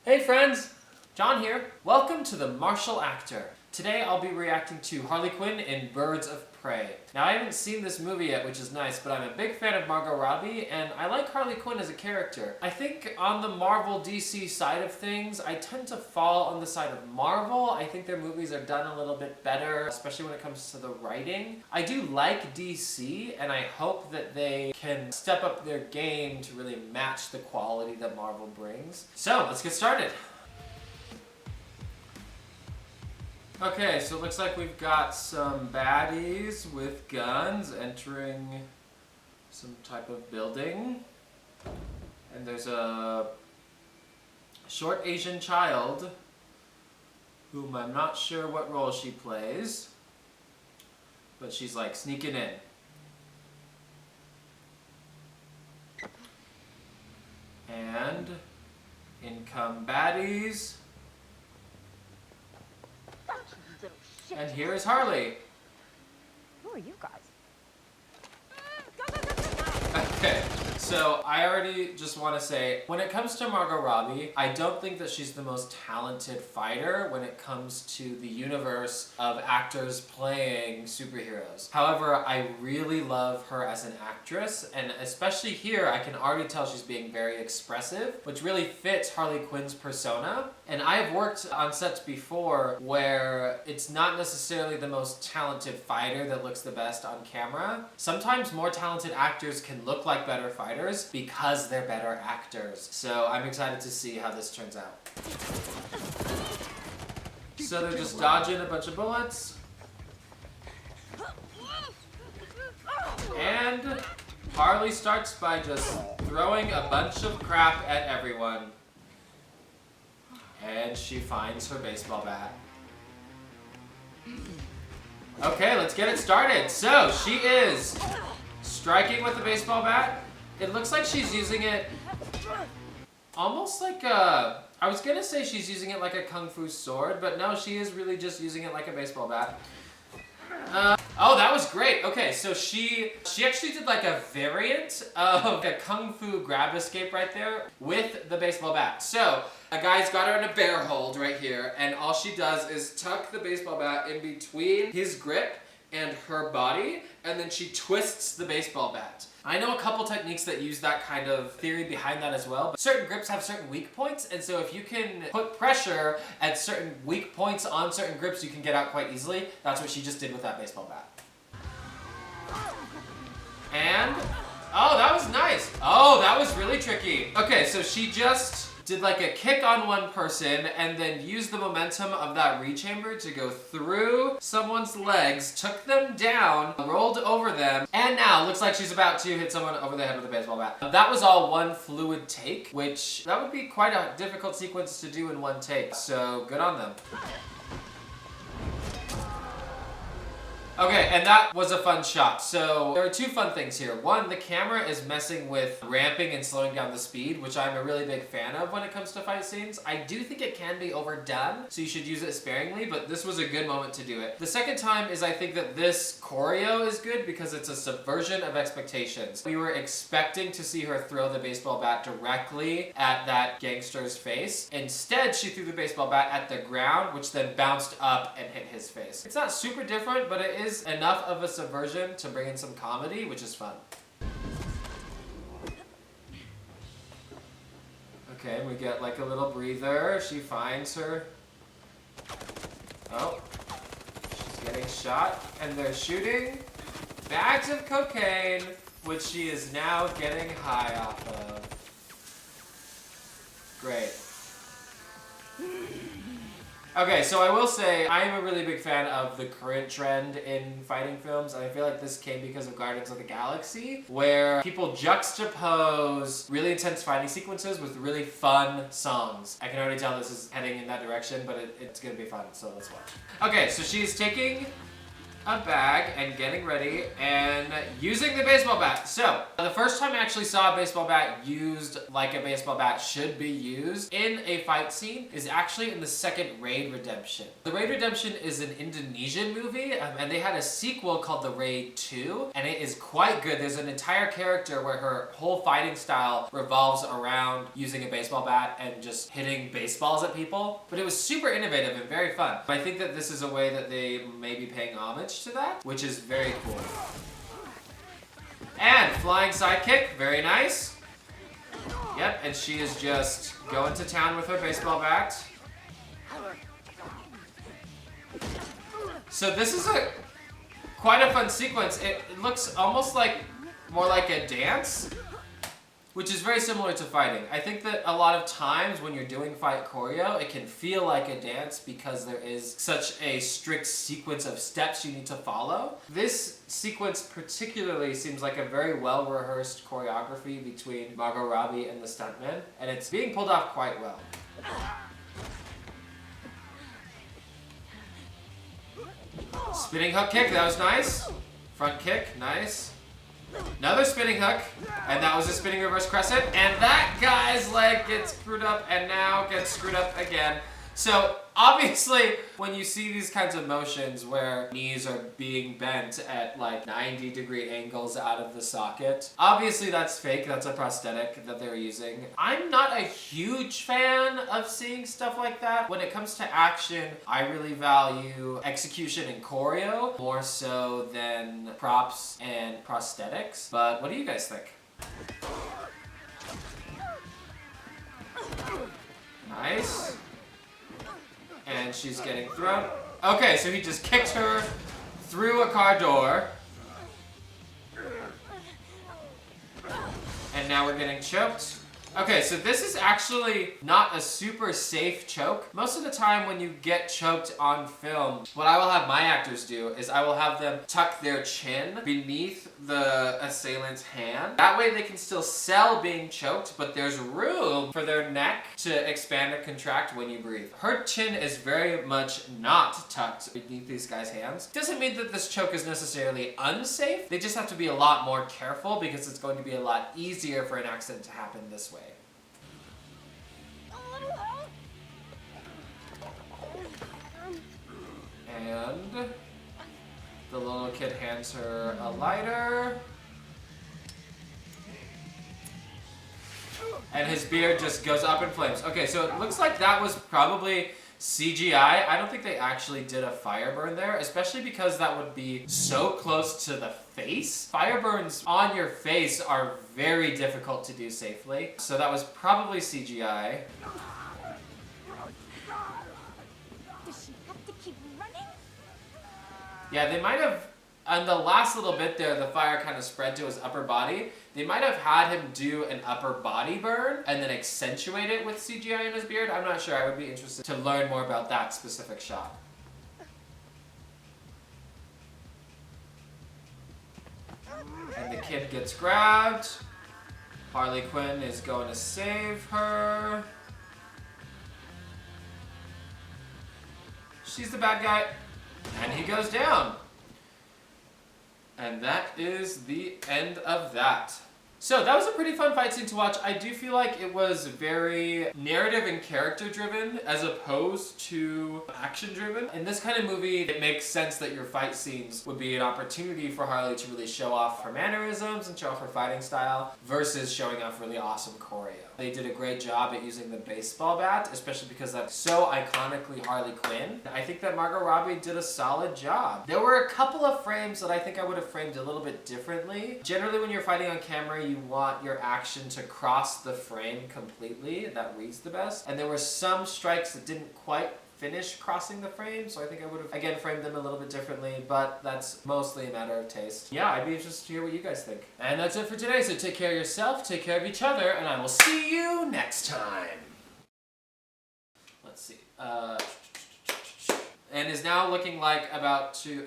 Hey friends, John here. Welcome to The Martial Actor. Today I'll be reacting to Harley Quinn in Birds of Prey. Now I haven't seen this movie yet, which is nice, but I'm a big fan of Margot Robbie and I like Harley Quinn as a character. I think on the Marvel DC side of things, I tend to fall on the side of Marvel. I think their movies are done a little bit better, especially when it comes to the writing. I do like DC and I hope that they can step up their game to really match the quality that Marvel brings. So let's get started. Okay, so it looks like we've got some baddies with guns entering some type of building. And there's a short Asian child whom I'm not sure what role she plays, but she's like sneaking in. And in come baddies. And here is Harley. Who are you guys? Okay, so I already just want to say, when it comes to Margot Robbie, I don't think that she's the most talented fighter when it comes to the universe of actors playing superheroes. However, I really love her as an actress, and especially here, I can already tell she's being very expressive, which really fits Harley Quinn's persona. And I've worked on sets before where it's not necessarily the most talented fighter that looks the best on camera. Sometimes more talented actors can look like better fighters because they're better actors. So I'm excited to see how this turns out. So they're just dodging a bunch of bullets. And Harley starts by just throwing a bunch of crap at everyone. And she finds her baseball bat. Okay, let's get it started. So she is striking with the baseball bat. It looks like she's using it almost like a... I was gonna say she's using it like a Kung Fu sword, but no, she is really just using it like a baseball bat. Oh, that was great. Okay, so she actually did like a variant of a Kung Fu grab escape right there with the baseball bat. So a guy's got her in a bear hold right here, and all she does is tuck the baseball bat in between his grip and her body, and then she twists the baseball bat. I know a couple techniques that use that kind of theory behind that as well, but certain grips have certain weak points, and so if you can put pressure at certain weak points on certain grips, you can get out quite easily. That's what she just did with that baseball bat. And, oh, that was nice. Oh, that was really tricky. Okay, so she just did like a kick on one person and then used the momentum of that rechamber to go through someone's legs, took them down, rolled over them, and now looks like she's about to hit someone over the head with a baseball bat. That was all one fluid take, which that would be quite a difficult sequence to do in one take, so good on them. Okay, and that was a fun shot. So there are two fun things here. One, the camera is messing with ramping and slowing down the speed, which I'm a really big fan of when it comes to fight scenes. I do think it can be overdone, so you should use it sparingly, but this was a good moment to do it. The second time is I think that this choreo is good because it's a subversion of expectations. We were expecting to see her throw the baseball bat directly at that gangster's face. Instead, she threw the baseball bat at the ground, which then bounced up and hit his face. It's not super different, but it is enough of a subversion to bring in some comedy, which is fun. Okay, we get like a little breather. She finds her. Oh, she's getting shot, and they're shooting bags of cocaine, which she is now getting high off of. Great. Okay, so I will say I am a really big fan of the current trend in fighting films, and I feel like this came because of Guardians of the Galaxy, where people juxtapose really intense fighting sequences with really fun songs. I can already tell this is heading in that direction, but it's gonna be fun, so let's watch. Okay, so she's taking a bag and getting ready and using the baseball bat. So, the first time I actually saw a baseball bat used like a baseball bat should be used in a fight scene is actually in the second Raid Redemption. The Raid Redemption is an Indonesian movie, and they had a sequel called The Raid 2, and it is quite good. There's an entire character where her whole fighting style revolves around using a baseball bat and just hitting baseballs at people. But it was super innovative and very fun. I think that this is a way that they may be paying homage to that, which is very cool. And flying sidekick, very nice. Yep, and she is just going to town with her baseball bat. So this is quite a fun sequence. It looks almost like more like a dance, which is very similar to fighting. I think that a lot of times when you're doing fight choreo, it can feel like a dance because there is such a strict sequence of steps you need to follow. This sequence particularly seems like a very well-rehearsed choreography between Margot Robbie and the stuntman, and it's being pulled off quite well. Spinning hook kick, that was nice. Front kick, nice. Another spinning hook, and that was a spinning reverse crescent, and that guy's leg gets screwed up and now gets screwed up again. So obviously when you see these kinds of motions where knees are being bent at like 90-degree angles out of the socket, obviously that's fake, that's a prosthetic that they're using. I'm not a huge fan of seeing stuff like that. When it comes to action, I really value execution and choreo more so than props and prosthetics. But what do you guys think? Nice. And she's getting thrown. Okay, so he just kicked her through a car door. And now we're getting choked. Okay, so this is actually not a super safe choke. Most of the time when you get choked on film, what I will have my actors do is I will have them tuck their chin beneath the assailant's hand. That way they can still sell being choked, but there's room for their neck to expand and contract when you breathe. Her chin is very much not tucked beneath these guys' hands. Doesn't mean that this choke is necessarily unsafe. They just have to be a lot more careful because it's going to be a lot easier for an accident to happen this way. And the little kid hands her a lighter. And his beard just goes up in flames. Okay, so it looks like that was probably CGI. I don't think they actually did a fire burn there, especially because that would be so close to the face. Fire burns on your face are very difficult to do safely. So that was probably CGI. Yeah, they might have, on the last little bit there, the fire kind of spread to his upper body. They might have had him do an upper body burn and then accentuate it with CGI in his beard. I'm not sure. I would be interested to learn more about that specific shot. And the kid gets grabbed. Harley Quinn is going to save her. She's the bad guy. And he goes down. And that is the end of that. So that was a pretty fun fight scene to watch. I do feel like it was very narrative and character driven as opposed to action driven. In this kind of movie, it makes sense that your fight scenes would be an opportunity for Harley to really show off her mannerisms and show off her fighting style versus showing off really awesome choreo. They did a great job at using the baseball bat, especially because that's so iconically Harley Quinn. I think that Margot Robbie did a solid job. There were a couple of frames that I think I would have framed a little bit differently. Generally, when you're fighting on camera, you want your action to cross the frame completely. That reads the best. And there were some strikes that didn't quite finish crossing the frame, so I think I would have, again, framed them a little bit differently, but that's mostly a matter of taste. Yeah, I'd be interested to hear what you guys think. And that's it for today, so take care of yourself, take care of each other, and I will see you next time. Let's see. And is now looking like about to...